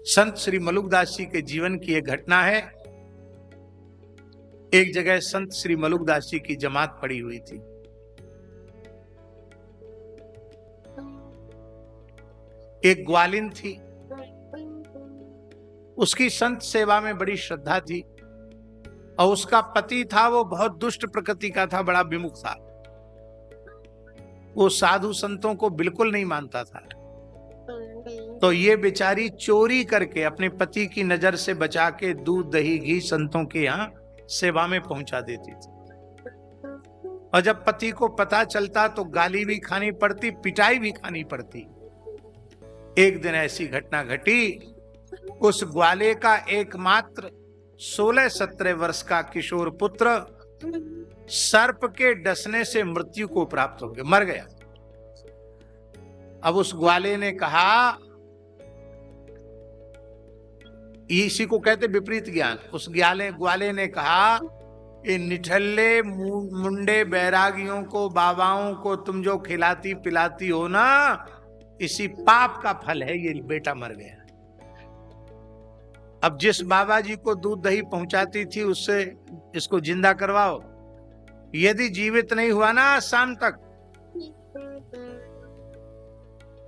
संत श्री मलुकदास जी के जीवन की एक घटना है। एक जगह संत श्री मलुकदास जी की जमात पड़ी हुई थी। एक ग्वालिन थी, उसकी संत सेवा में बड़ी श्रद्धा थी और उसका पति था वो बहुत दुष्ट प्रकृति का था, बड़ा विमुख था। वो साधु संतों को बिल्कुल नहीं मानता था। तो ये बेचारी चोरी करके अपने पति की नजर से बचा के दूध दही घी संतों के यहाँ सेवा में पहुंचा देती थी। और जब पति को पता चलता तो गाली भी खानी पड़ती, पिटाई भी खानी पड़ती। एक दिन ऐसी घटना घटी, उस ग्वाले का एकमात्र 16-17 वर्ष का किशोर पुत्र सर्प के डसने से मृत्यु को प्राप्त हो गया, मर गया। अब उस ग्वाले ने कहा, इसी को कहते विपरीत ज्ञान। उस ग्वाले ने कहा, ये निठल्ले मुंडे बैरागियों को, बाबाओं को तुम जो खिलाती पिलाती हो ना, इसी पाप का फल है ये बेटा मर गया। अब जिस बाबा जी को दूध दही पहुंचाती थी उससे इसको जिंदा करवाओ, यदि जीवित नहीं हुआ ना शाम तक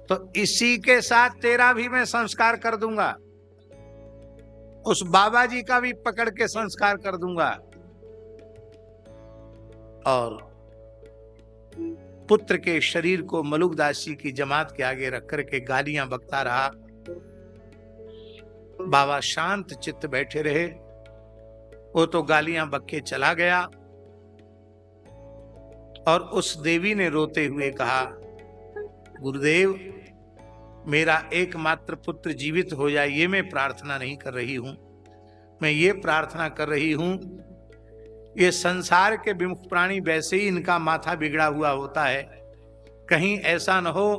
तो इसी के साथ तेरा भी मैं संस्कार कर दूंगा, उस बाबा जी का भी पकड़ के संस्कार कर दूंगा। और पुत्र के शरीर को मलुकदास जी की जमात के आगे रख करके गालियां बकता रहा। बाबा शांत चित्त बैठे रहे। वो तो गालियां बक के चला गया और उस देवी ने रोते हुए कहा, गुरुदेव मेरा एकमात्र पुत्र जीवित हो जाए, ये मैं प्रार्थना नहीं कर रही हूं। मैं ये प्रार्थना कर रही हूं, ये संसार के विमुख प्राणी वैसे ही इनका माथा बिगड़ा हुआ होता है, कहीं ऐसा न हो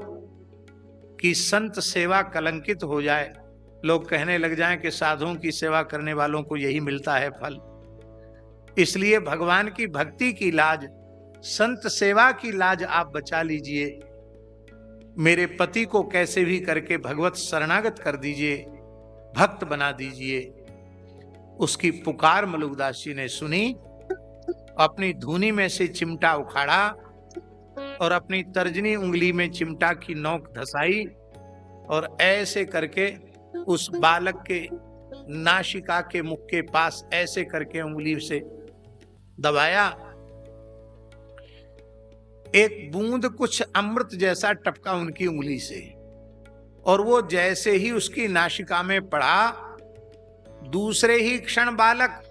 कि संत सेवा कलंकित हो जाए, लोग कहने लग जाएं कि साधुओं की सेवा करने वालों को यही मिलता है फल। इसलिए भगवान की भक्ति की लाज, संत सेवा की लाज आप बचा लीजिए। मेरे पति को कैसे भी करके भगवत शरणागत कर दीजिए, भक्त बना दीजिए। उसकी पुकार मलुकदास जी ने सुनी, अपनी धूनी में से चिमटा उखाड़ा और अपनी तर्जनी उंगली में चिमटा की नोक धसाई और ऐसे करके उस बालक के नासिका के मुख के पास ऐसे करके उंगली से दबाया। एक बूंद कुछ अमृत जैसा टपका उनकी उंगली से, और वो जैसे ही उसकी नासिका में पड़ा, दूसरे ही क्षण बालक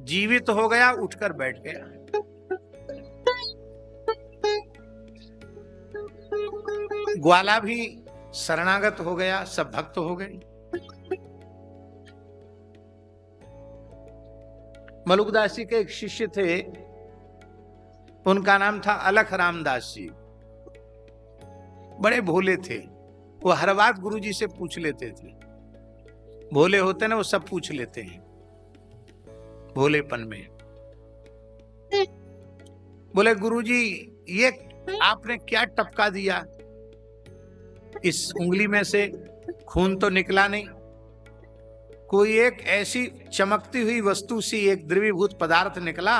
जीवित हो गया, उठकर बैठ गया। ग्वाला भी शरणागत हो गया, सब भक्त हो गए। मलुकदास जी के एक शिष्य थे, उनका नाम था अलख रामदास जी। बड़े भोले थे, वो हर बात गुरु जी से पूछ लेते थे। भोले होते ना, वो सब पूछ लेते हैं भोलेपन में। बोले गुरुजी ये आपने क्या टपका दिया, इस उंगली में से खून तो निकला नहीं, कोई एक ऐसी चमकती हुई वस्तु सी एक द्रवीभूत पदार्थ निकला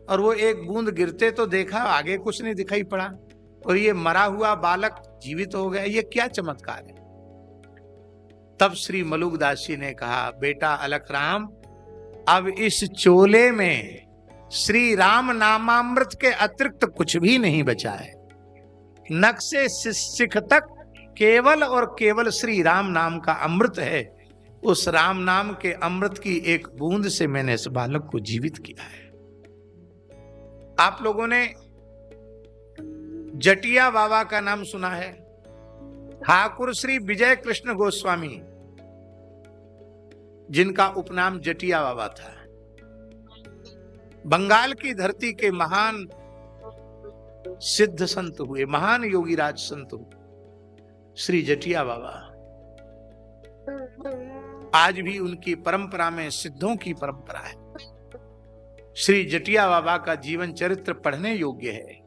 और वो एक बूंद गिरते तो देखा, आगे कुछ नहीं दिखाई पड़ा, और ये मरा हुआ बालक जीवित हो गया, ये क्या चमत्कार है। तब श्री मलुकदास जी ने कहा, बेटा अलख राम, अब इस चोले में श्री राम नामामृत के अतिरिक्त कुछ भी नहीं बचा है। नख से शिख तक केवल और केवल श्री राम नाम का अमृत है। उस राम नाम के अमृत की एक बूंद से मैंने इस बालक को जीवित किया है। आप लोगों ने जटिया बाबा का नाम सुना है। ठाकुर श्री विजय कृष्ण गोस्वामी, जिनका उपनाम जटिया बाबा था, बंगाल की धरती के महान सिद्ध संत हुए, महान योगीराज संत हुए श्री जटिया बाबा। आज भी उनकी परंपरा में सिद्धों की परंपरा है। श्री जटिया बाबा का जीवन चरित्र पढ़ने योग्य है।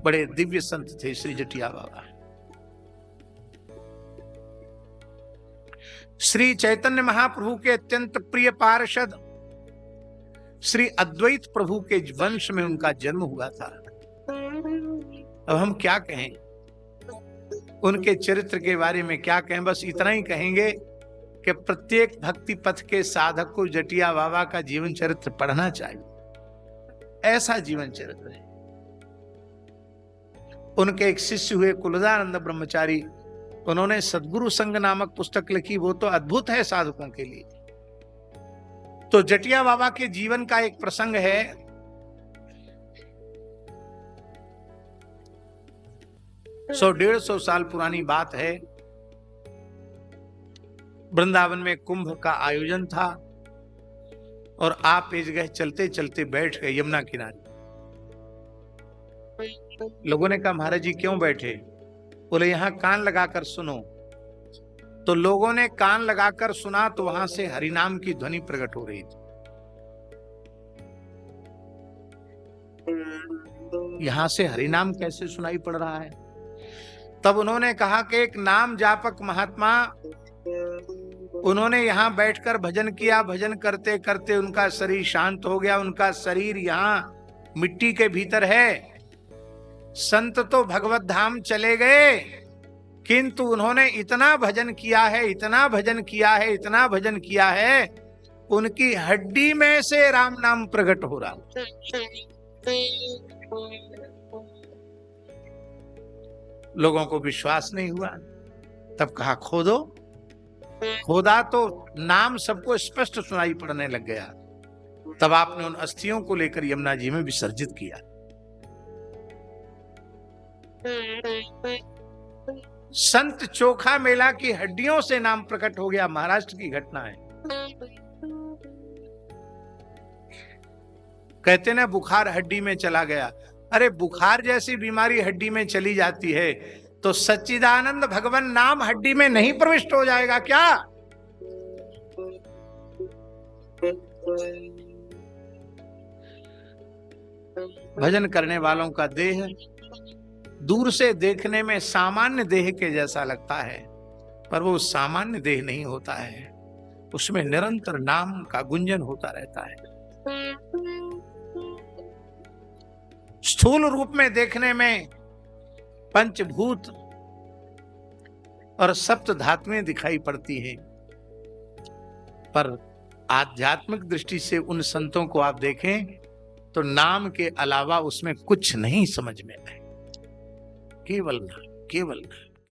बड़े दिव्य संत थे श्री जटिया बाबा। श्री चैतन्य महाप्रभु के अत्यंत प्रिय पार्षद श्री अद्वैत प्रभु के वंश में उनका जन्म हुआ था। अब हम क्या कहें, उनके चरित्र के बारे में क्या कहें, बस इतना ही कहेंगे कि प्रत्येक भक्ति पथ के साधक को जटिया बाबा का जीवन चरित्र पढ़ना चाहिए। ऐसा जीवन चरित्र है। उनके एक शिष्य हुए कुलदानंद ब्रह्मचारी, उन्होंने सद्गुरु संग नामक पुस्तक लिखी, वो तो अद्भुत है साधकों के लिए। तो जटिया बाबा के जीवन का एक प्रसंग है। 100-150 साल पुरानी बात है। वृंदावन में कुंभ का आयोजन था और आप इस जगह चलते चलते बैठ गए यमुना किनारे। लोगों ने कहा महाराज जी क्यों बैठे? बोले यहां कान लगाकर सुनो। तो लोगों ने कान लगाकर सुना तो वहां से हरिनाम की ध्वनि प्रकट हो रही थी। यहां से हरिनाम कैसे सुनाई पड़ रहा है? तब उन्होंने कहा कि एक नाम जापक महात्मा, उन्होंने यहां बैठकर भजन किया। भजन करते करते उनका शरीर शांत हो गया। उनका शरीर यहां मिट्टी के भीतर है। संत तो भगवत धाम चले गए, किंतु उन्होंने इतना भजन किया है, इतना भजन किया है, इतना भजन किया है, उनकी हड्डी में से राम नाम प्रकट हो रहा। लोगों को विश्वास नहीं हुआ। तब कहा खोदो। खोदा तो नाम सबको स्पष्ट सुनाई पड़ने लग गया। तब आपने उन अस्थियों को लेकर यमुना जी में विसर्जित किया। संत चोखा मेला की हड्डियों से नाम प्रकट हो गया। महाराष्ट्र की घटना है। कहते ना बुखार हड्डी में चला गया। अरे बुखार जैसी बीमारी हड्डी में चली जाती है तो सच्चिदानंद भगवान नाम हड्डी में नहीं प्रविष्ट हो जाएगा क्या? भजन करने वालों का देह दूर से देखने में सामान्य देह के जैसा लगता है, पर वो सामान्य देह नहीं होता है। उसमें निरंतर नाम का गुंजन होता रहता है। स्थूल रूप में देखने में पंचभूत और सप्त धातुएं दिखाई पड़ती हैं, पर आध्यात्मिक दृष्टि से उन संतों को आप देखें तो नाम के अलावा उसमें कुछ नहीं समझ में आए। केवल नाम, केवल नाम।